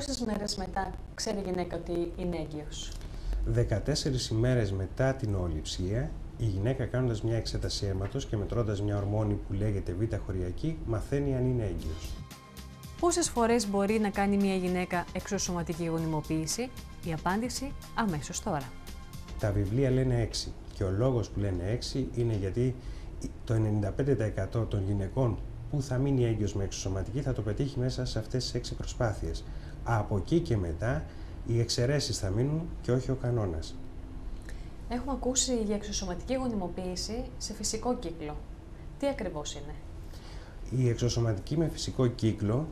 πόσες μέρες μετά ξέρει η γυναίκα ότι είναι έγκυος? 14 ημέρες μετά την οοληψία, η γυναίκα κάνοντας μια εξέταση αίματος και μετρώντας μια ορμόνη που λέγεται β' μαθαίνει αν είναι έγκυος. Πόσες φορές μπορεί να κάνει μια γυναίκα εξωσωματική γονιμοποίηση? Η απάντηση αμέσως τώρα. Τα βιβλία λένε 6 και ο λόγος που λένε 6 είναι γιατί το 95% των γυναικών που θα μείνει έγκυος με εξωσωματική θα το πετύχει μέσα σε αυτές τις 6 προσπάθειες. Από εκεί και μετά οι εξαιρέσεις θα μείνουν και όχι ο κανόνας. Έχουμε ακούσει για εξωσωματική γονιμοποίηση σε φυσικό κύκλο. Τι ακριβώς είναι? Η εξωσωματική με φυσικό κύκλο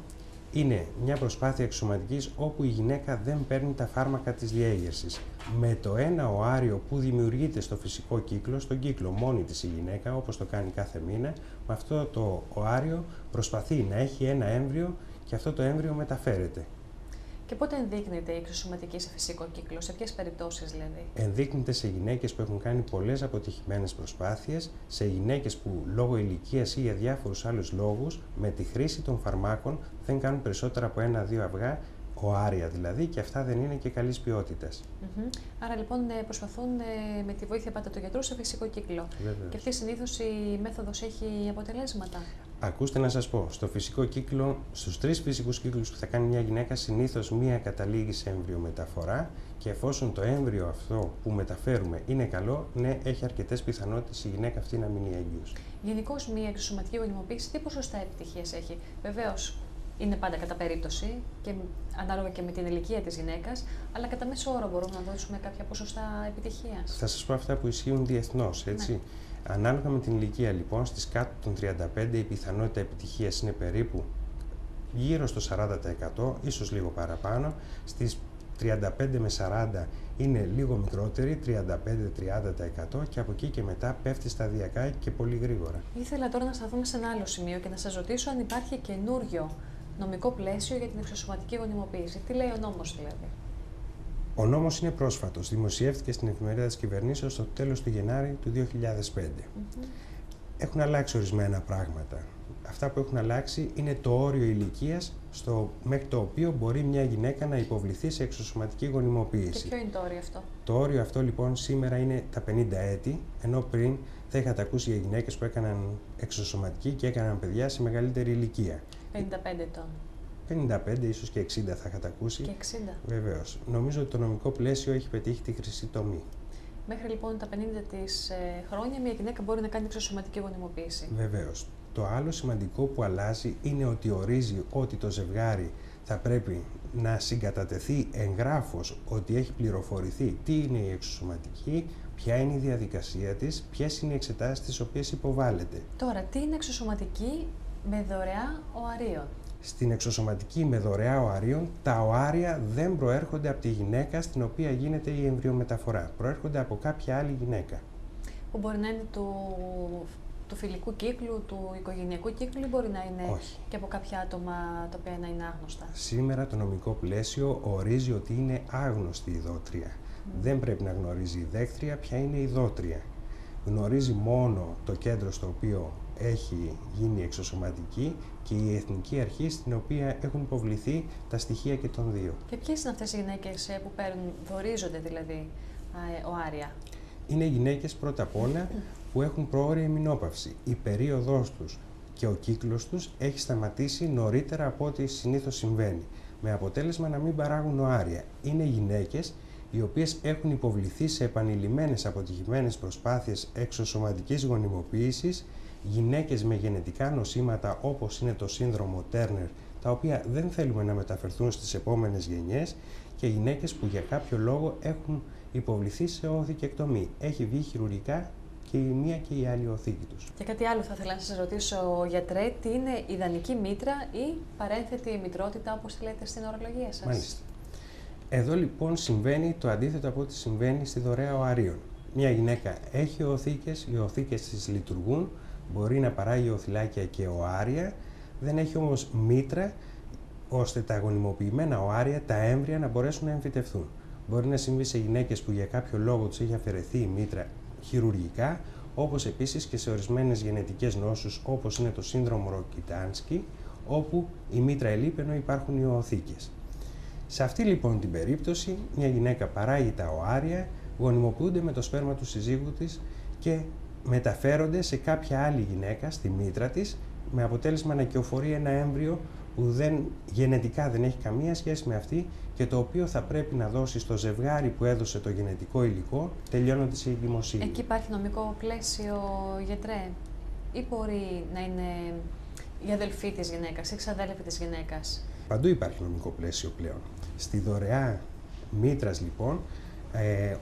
είναι μια προσπάθεια εξωσωματικής όπου η γυναίκα δεν παίρνει τα φάρμακα της διέγερσης. Με το ένα οάριο που δημιουργείται στο φυσικό κύκλο, στον κύκλο μόνη της η γυναίκα, όπως το κάνει κάθε μήνα, με αυτό το οάριο προσπαθεί να έχει ένα έμβριο και αυτό το έμβριο μεταφέρεται. Και πότε ενδείκνυται η εξωσωματική σε φυσικό κύκλο, σε ποιες περιπτώσεις δηλαδή? Ενδείκνυται σε γυναίκες που έχουν κάνει πολλές αποτυχημένες προσπάθειες, σε γυναίκες που λόγω ηλικίας ή για διάφορους άλλους λόγους, με τη χρήση των φαρμάκων δεν κάνουν περισσότερα από 1-2 αυγά, οάρια δηλαδή, και αυτά δεν είναι και καλής ποιότητας. Άρα λοιπόν προσπαθούν με τη βοήθεια πάντα του γιατρού σε φυσικό κύκλο. Βέβαιως. Και αυτή συνήθως η μέθοδος έχει αποτελέσματα? Ακούστε να σας πω, στο φυσικό κύκλο, στους 3 φυσικούς κύκλους που θα κάνει μια γυναίκα, συνήθως μία καταλήγει σε εμβριομεταφορά και εφόσον το έμβριο αυτό που μεταφέρουμε είναι καλό, ναι, έχει αρκετές πιθανότητες η γυναίκα αυτή να μείνει έγκυος. Γενικώς μια εξωσωματική γονιμοποίηση τι ποσοστά επιτυχίας έχει? Βεβαίως είναι πάντα κατά περίπτωση και ανάλογα και με την ηλικία της γυναίκας, αλλά κατά μέσο όρο μπορούμε να δώσουμε κάποια ποσοστά επιτυχίας. Θα σας πω αυτά που ισχύουν διεθνώς, έτσι. Ναι. Ανάλογα με την ηλικία λοιπόν, στις κάτω των 35 η πιθανότητα επιτυχίας είναι περίπου γύρω στο 40%, ίσως λίγο παραπάνω. Στις 35 με 40 είναι λίγο μικρότερη, 35-30% και από εκεί και μετά πέφτει σταδιακά και πολύ γρήγορα. Ήθελα τώρα να σταθούμε σε ένα άλλο σημείο και να σας ρωτήσω αν υπάρχει καινούριο νομικό πλαίσιο για την εξωσωματική γονιμοποίηση. Τι λέει ο νόμος δηλαδή? Ο νόμος είναι πρόσφατος, δημοσιεύτηκε στην εφημερίδα της κυβερνήσεως στο τέλος του Γενάρη του 2005. Έχουν αλλάξει ορισμένα πράγματα. Αυτά που έχουν αλλάξει είναι το όριο ηλικίας μέχρι το οποίο μπορεί μια γυναίκα να υποβληθεί σε εξωσωματική γονιμοποίηση. Και ποιο είναι το όριο αυτό? Το όριο αυτό λοιπόν σήμερα είναι τα 50 έτη, ενώ πριν θα είχατε ακούσει για γυναίκες που έκαναν εξωσωματική και έκαναν παιδιά σε μεγαλύτερη ηλικία. 55 ετών. 55, ίσως και 60 θα είχατε ακούσει. Και 60. Βεβαίως. Νομίζω ότι το νομικό πλαίσιο έχει πετύχει τη χρυσή τομή. Μέχρι λοιπόν τα 50 της χρόνια μια γυναίκα μπορεί να κάνει εξωσωματική γονιμοποίηση. Βεβαίως. Το άλλο σημαντικό που αλλάζει είναι ότι ορίζει ότι το ζευγάρι θα πρέπει να συγκατατεθεί εγγράφος ότι έχει πληροφορηθεί τι είναι η εξωσωματική, ποια είναι η διαδικασία της, ποιες είναι οι εξετάσεις τις οποίες υποβάλλεται. Τώρα, τι είναι εξωσωματική με δωρεά οαρίων? Στην εξωσωματική με δωρεά οαρίων, τα οάρια δεν προέρχονται από τη γυναίκα στην οποία γίνεται η εμβριομεταφορά. Προέρχονται από κάποια άλλη γυναίκα. Που μπορεί να είναι του φιλικού κύκλου, του οικογενειακού κύκλου ή μπορεί να είναι και από κάποια άτομα τα οποία να είναι άγνωστα? Σήμερα το νομικό πλαίσιο ορίζει ότι είναι άγνωστη η δότρια. Δεν πρέπει να γνωρίζει η δέκτρια ποια είναι η δότρια. Γνωρίζει μόνο το κέντρο στο οποίο έχει γίνει εξωσωματική και η εθνική αρχή στην οποία έχουν υποβληθεί τα στοιχεία και των δύο. Και ποιες είναι αυτές οι γυναίκες που δωρίζονται δηλαδή οάρια? Είναι γυναίκες πρώτα απ' όλα που έχουν προώρια ημινόπαυση. Η περίοδός τους και ο κύκλος τους έχει σταματήσει νωρίτερα από ό,τι συνήθως συμβαίνει, με αποτέλεσμα να μην παράγουν οάρια. Είναι γυναίκες οι οποίες έχουν υποβληθεί σε επανειλημμένες αποτυχημένες προσπάθειες εξωσωματικής γονιμοποίησης, γυναίκες με γενετικά νοσήματα όπως είναι το σύνδρομο Τέρνερ, τα οποία δεν θέλουμε να μεταφερθούν στις επόμενες γενιές, και γυναίκες που για κάποιο λόγο έχουν υποβληθεί σε οθικεκτομή. Έχει βγει χειρουργικά και η μία και η άλλη οθήκη τους. Και κάτι άλλο θα ήθελα να σας ρωτήσω, γιατρέ, τι είναι ιδανική μήτρα ή παρένθετη μητρότητα, όπως τη λέτε στην ορολογία σας? Μάλιστα. Εδώ λοιπόν συμβαίνει το αντίθετο από ό,τι συμβαίνει στη δωρεά οαρίων. Μια γυναίκα έχει οθήκες, οι οθήκες της λειτουργούν, μπορεί να παράγει οθυλάκια και οάρια, δεν έχει όμως μήτρα ώστε τα γονιμοποιημένα οάρια, τα έμβρια, να μπορέσουν να εμφυτευθούν. Μπορεί να συμβεί σε γυναίκες που για κάποιο λόγο τους έχει αφαιρεθεί η μήτρα χειρουργικά, όπως επίσης και σε ορισμένες γενετικές νόσους όπως είναι το σύνδρομο Ροκιτάνσκι, όπου η μήτρα ελείπει ενώ υπάρχουν οι οθήκες. Σε αυτή λοιπόν την περίπτωση, μια γυναίκα παράγει τα οάρια, γονιμοποιούνται με το σπέρμα του συζύγου της και μεταφέρονται σε κάποια άλλη γυναίκα, στη μήτρα της, με αποτέλεσμα να κυοφορεί ένα έμβριο που γενετικά δεν έχει καμία σχέση με αυτή και το οποίο θα πρέπει να δώσει στο ζευγάρι που έδωσε το γενετικό υλικό, τελειώνοντας η εγκυμοσύνη. Εκεί υπάρχει νομικό πλαίσιο, γιατρέ, ή μπορεί να είναι η αδελφή της γυναίκας ή ξαδέλφη της γυναίκας? Παντού υπάρχει νομικό πλαίσιο πλέον. Στη δωρεά μήτρας λοιπόν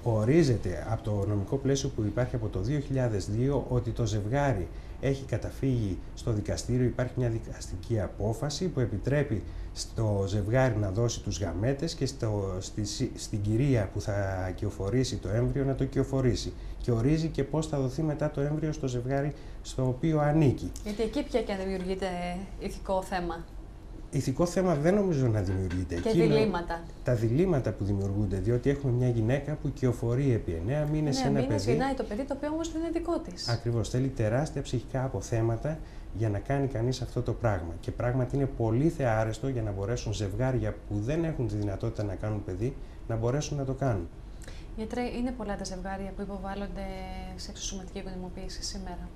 ορίζεται από το νομικό πλαίσιο που υπάρχει από το 2002 ότι το ζευγάρι έχει καταφύγει στο δικαστήριο, υπάρχει μια δικαστική απόφαση που επιτρέπει στο ζευγάρι να δώσει τους γαμέτες και στην κυρία που θα κυοφορήσει το έμβριο να το κυοφορήσει. Και ορίζει και πώς θα δοθεί μετά το έμβριο στο ζευγάρι στο οποίο ανήκει. Γιατί εκεί πια και αν δημιουργείται ηθικό θέμα. Ηθικό θέμα δεν νομίζω να δημιουργείται. Και διλήμματα. Τα διλήμματα που δημιουργούνται, διότι έχουμε μια γυναίκα που κυοφορεί επί 9 μήνες σε ένα παιδί. Γεννάει το παιδί, το οποίο όμως δεν είναι δικό της. Ακριβώς. Θέλει τεράστια ψυχικά αποθέματα για να κάνει κανείς αυτό το πράγμα. Και πράγματι είναι πολύ θεάρεστο για να μπορέσουν ζευγάρια που δεν έχουν τη δυνατότητα να κάνουν παιδί να μπορέσουν να το κάνουν. Γιατρέ, είναι πολλά τα ζευγάρια που υποβάλλονται σε εξωσωματική γονιμοποίηση σήμερα?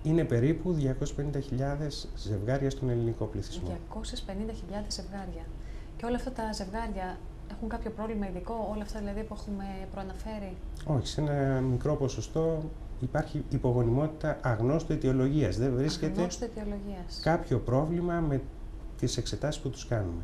Είναι περίπου 250.000 ζευγάρια στον ελληνικό πληθυσμό. 250.000 ζευγάρια. Και όλα αυτά τα ζευγάρια έχουν κάποιο πρόβλημα ειδικό, όλα αυτά δηλαδή που έχουμε προαναφέρει? Όχι, σε ένα μικρό ποσοστό υπάρχει υπογονιμότητα αγνώστου αιτιολογίας. Δεν βρίσκεται αγνώστου αιτιολογίας. κάποιο πρόβλημα με τις εξετάσεις που τους κάνουμε.